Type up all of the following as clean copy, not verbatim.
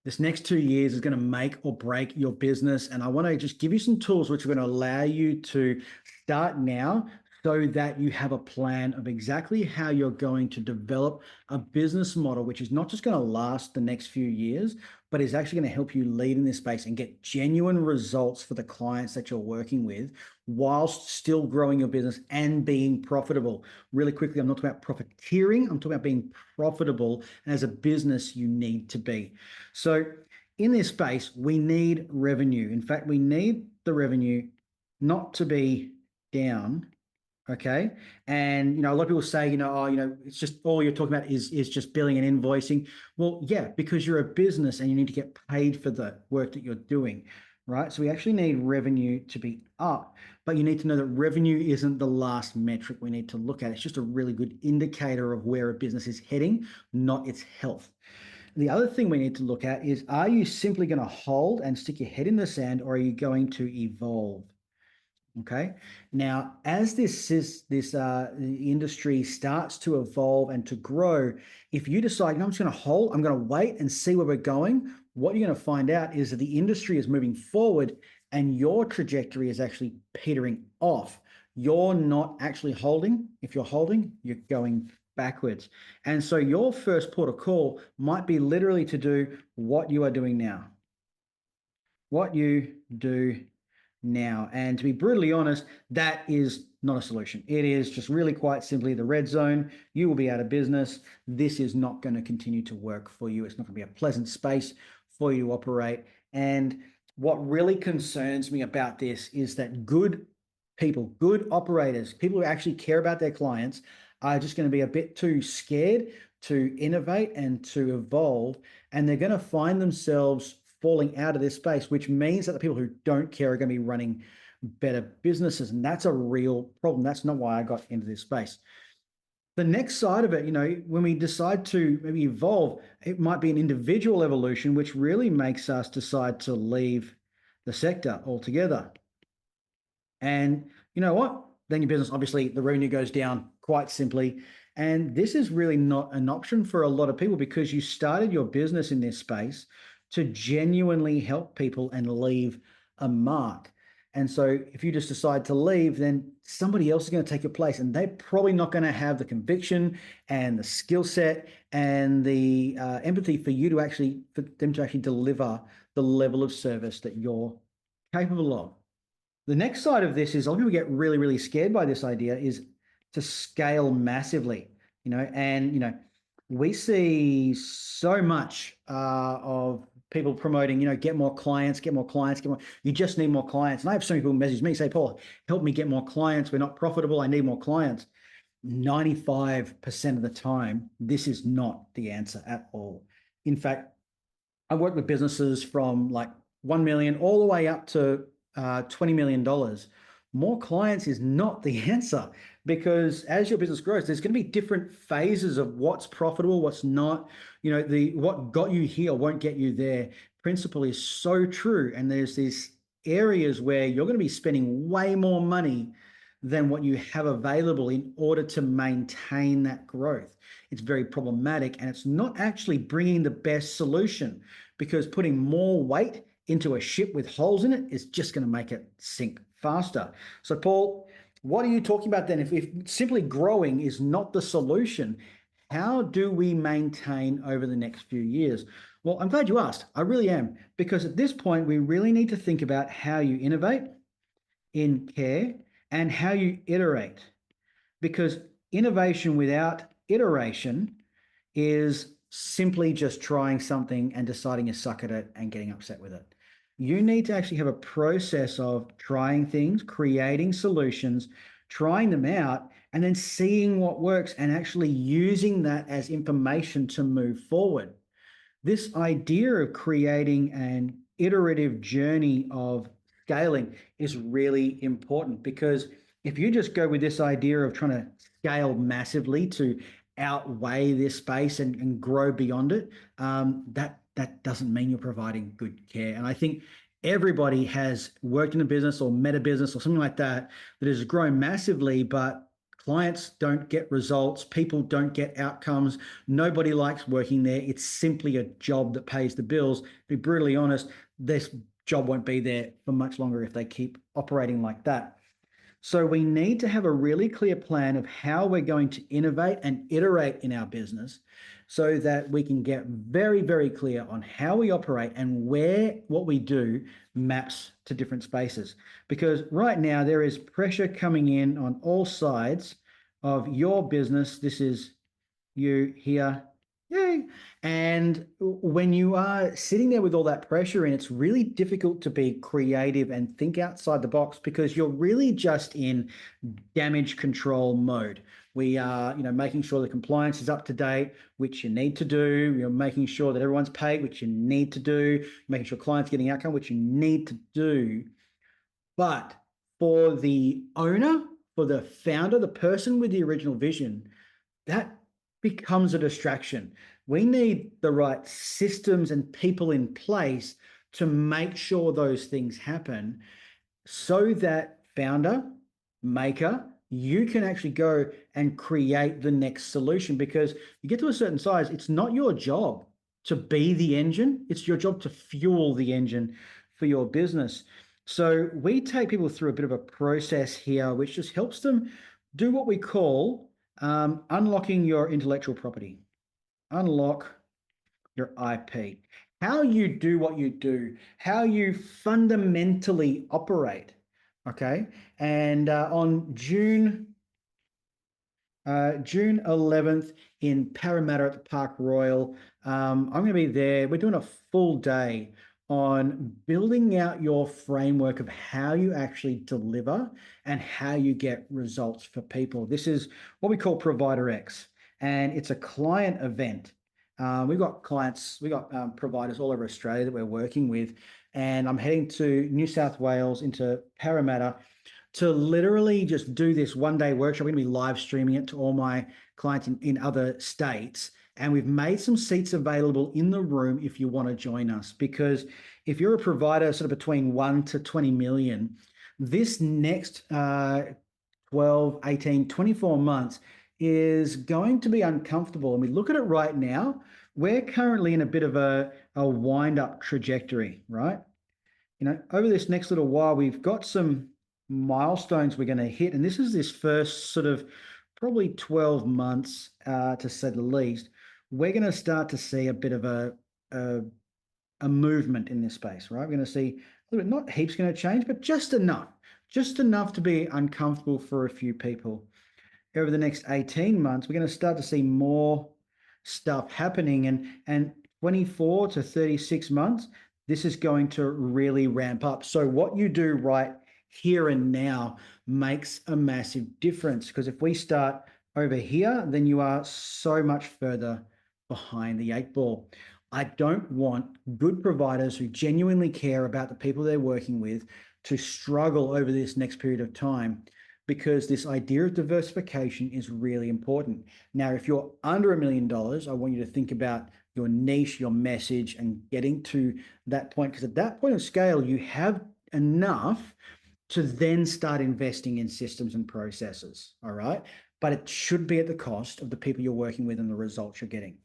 This next 2 years is going to make or break your business. And I want to just give you some tools which are going to allow you to start now so that you have a plan of exactly how you're going to develop a business model, which is not just going to last the next few years, but is actually going to help you lead in this space and get genuine results for the clients that you're working with whilst still growing your business and being profitable. Really quickly, I'm not talking about profiteering, I'm talking about being profitable. And as a business, you need to be. So in this space, we need revenue. In fact, we need the revenue not to be down. Okay. And, a lot of people say, it's just all you're talking about is just billing and invoicing. Well, yeah, because you're a business and you need to get paid for the work that you're doing, right? So we actually need revenue to be up, but you need to know that revenue isn't the last metric we need to look at. It's just a really good indicator of where a business is heading, not its health. The other thing we need to look at is, are you simply going to hold and stick your head in the sand, or are you going to evolve? Okay. Now, as this industry starts to evolve and to grow, if you decide, I'm just going to hold, I'm going to wait and see where we're going, what you're going to find out is that the industry is moving forward and your trajectory is actually petering off. You're not actually holding. If you're holding, you're going backwards. And so your first port of call might be literally to do what you are doing now. What you do now. And to be brutally honest, that is not a solution. It is just really quite simply the red zone. You will be out of business. This is not going to continue to work for you. It's not going to be a pleasant space for you to operate. And what really concerns me about this is that good people, good operators, people who actually care about their clients are just going to be a bit too scared to innovate and to evolve. And they're going to find themselves falling out of this space, which means that the people who don't care are going to be running better businesses. And that's a real problem. That's not why I got into this space. The next side of it, when we decide to maybe evolve, it might be an individual evolution, which really makes us decide to leave the sector altogether. And you know what? Then your business, obviously, the revenue goes down quite simply. And this is really not an option for a lot of people because you started your business in this space to genuinely help people and leave a mark. And so if you just decide to leave, then somebody else is going to take your place, and they're probably not going to have the conviction and the skill set and the empathy for them to actually deliver the level of service that you're capable of. The next side of this is a lot of people get really, really scared by this idea is to scale massively, we see so much of people promoting, get more clients, you just need more clients. And I have so many people message me, say, Paul, help me get more clients. We're not profitable. I need more clients. 95% of the time, this is not the answer at all. In fact, I work with businesses from like 1 million all the way up to $20 million. More clients is not the answer, because as your business grows, there's going to be different phases of what's profitable, what's not. What got you here won't get you there principle is so true. And there's these areas where you're going to be spending way more money than what you have available in order to maintain that growth. It's very problematic, and it's not actually bringing the best solution, because putting more weight into a ship with holes in it is just going to make it sink faster. So Paul, what are you talking about then? If simply growing is not the solution, how do we maintain over the next few years? Well, I'm glad you asked. I really am, because at this point, we really need to think about how you innovate in care and how you iterate, because innovation without iteration is simply just trying something and deciding you suck at it and getting upset with it. You need to actually have a process of trying things, creating solutions, trying them out, and then seeing what works and actually using that as information to move forward. This idea of creating an iterative journey of scaling is really important, because if you just go with this idea of trying to scale massively to outweigh this space and grow beyond it, that doesn't mean you're providing good care. And I think everybody has worked in a business or met a business or something like that that has grown massively, but clients don't get results, people don't get outcomes, nobody likes working there. It's simply a job that pays the bills. To be brutally honest, this job won't be there for much longer if they keep operating like that. So we need to have a really clear plan of how we're going to innovate and iterate in our business so that we can get very, very clear on how we operate and where what we do maps to different spaces. Because right now there is pressure coming in on all sides of your business. This is you here. Yay. And when you are sitting there with all that pressure in, it's really difficult to be creative and think outside the box because you're really just in damage control mode. We are, making sure the compliance is up to date, which you need to do. You're making sure that everyone's paid, which you need to do. Making sure clients getting outcome, which you need to do. But for the owner, for the founder, the person with the original vision, that becomes a distraction. We need the right systems and people in place to make sure those things happen so that founder, maker, you can actually go and create the next solution because you get to a certain size, it's not your job to be the engine, it's your job to fuel the engine for your business. So we take people through a bit of a process here, which just helps them do what we call unlocking your intellectual property. Unlock your IP. How you do what you do, how you fundamentally operate. Okay. And on June 11th in Parramatta at the Park Royal, I'm going to be there. We're doing a full day on building out your framework of how you actually deliver and how you get results for people. This is what we call Provider X, and it's a client event. We've got clients, we've got providers all over Australia that we're working with, and I'm heading to New South Wales into Parramatta to literally just do this one-day workshop. We're going to be live streaming it to all my clients in other states. And we've made some seats available in the room if you want to join us. Because if you're a provider sort of between 1 to 20 million, this next 12, 18, 24 months is going to be uncomfortable. And we look at it right now, we're currently in a bit of a wind-up trajectory, right? Over this next little while, we've got some milestones we're going to hit. And this is this first sort of probably 12 months, to say the least. We're going to start to see a bit of a movement in this space, right? We're going to see a little bit, not heaps going to change, but just enough to be uncomfortable for a few people. Over the next 18 months, we're going to start to see more stuff happening, and 24 to 36 months, this is going to really ramp up. So what you do right here and now makes a massive difference, because if we start over here, then you are so much further behind the 8 ball. I don't want good providers who genuinely care about the people they're working with to struggle over this next period of time, because this idea of diversification is really important. Now, if you're under $1 million, I want you to think about your niche, your message, and getting to that point, because at that point of scale, you have enough to then start investing in systems and processes, all right? But it should be at the cost of the people you're working with and the results you're getting.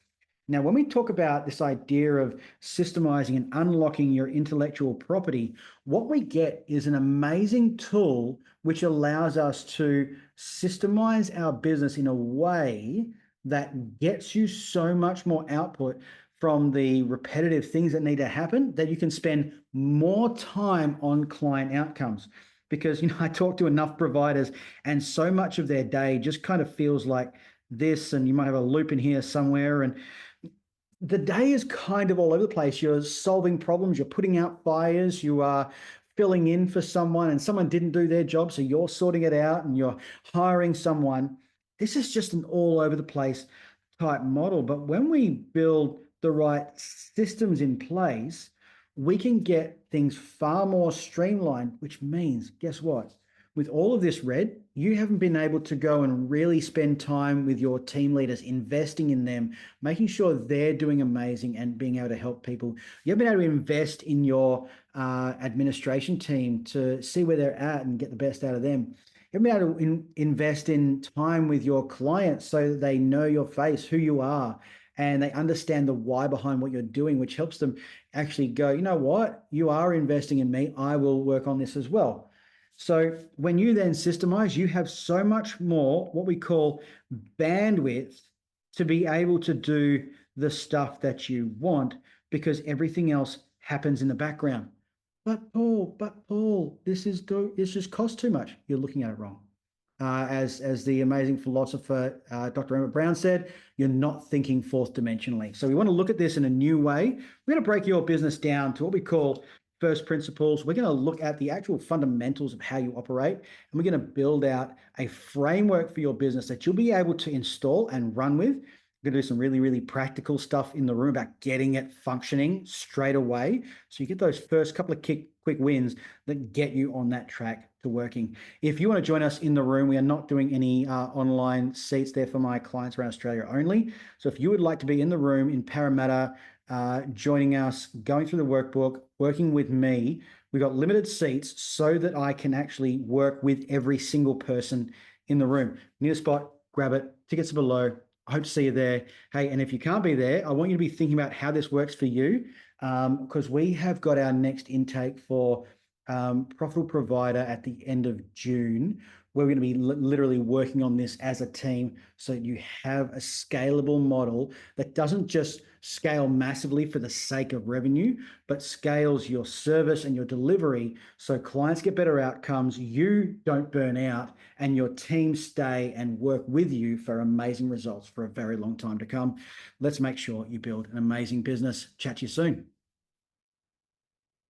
Now, when we talk about this idea of systemizing and unlocking your intellectual property, what we get is an amazing tool which allows us to systemize our business in a way that gets you so much more output from the repetitive things that need to happen that you can spend more time on client outcomes. Because, I talk to enough providers and so much of their day just kind of feels like this, and you might have a loop in here somewhere, and the day is kind of all over the place. You're solving problems, you're putting out fires, you are filling in for someone, and someone didn't do their job, so you're sorting it out and you're hiring someone. This is just an all over the place type model. But when we build the right systems in place, we can get things far more streamlined, which means, guess what? With all of this red, you haven't been able to go and really spend time with your team leaders, investing in them, making sure they're doing amazing and being able to help people. You haven't been able to invest in your administration team to see where they're at and get the best out of them. haven't been able to invest in time with your clients so that they know your face, who you are, and they understand the why behind what you're doing, which helps them actually go, you know what, you are investing in me. I will work on this as well. So when you then systemize, you have so much more what we call bandwidth to be able to do the stuff that you want because everything else happens in the background. But Paul, this just costs too much. You're looking at it wrong. As the amazing philosopher Dr. Emmett Brown said, you're not thinking fourth dimensionally. So we want to look at this in a new way. We're going to break your business down to what we call first principles. We're going to look at the actual fundamentals of how you operate, and we're going to build out a framework for your business that you'll be able to install and run with. We're going to do some really, really practical stuff in the room about getting it functioning straight away. So you get those first couple of quick wins that get you on that track to working. If you want to join us in the room, we are not doing any online seats there for my clients around Australia only. So if you would like to be in the room in Parramatta, joining us, going through the workbook, working with me, we've got limited seats so that I can actually work with every single person in the room. Need a spot, grab it, tickets are below. I hope to see you there. Hey, and if you can't be there, I want you to be thinking about how this works for you, because we have got our next intake for profitable provider at the end of June. We're going to be literally working on this as a team so you have a scalable model that doesn't just scale massively for the sake of revenue, but scales your service and your delivery so clients get better outcomes, you don't burn out, and your team stay and work with you for amazing results for a very long time to come. Let's make sure you build an amazing business. Chat to you soon.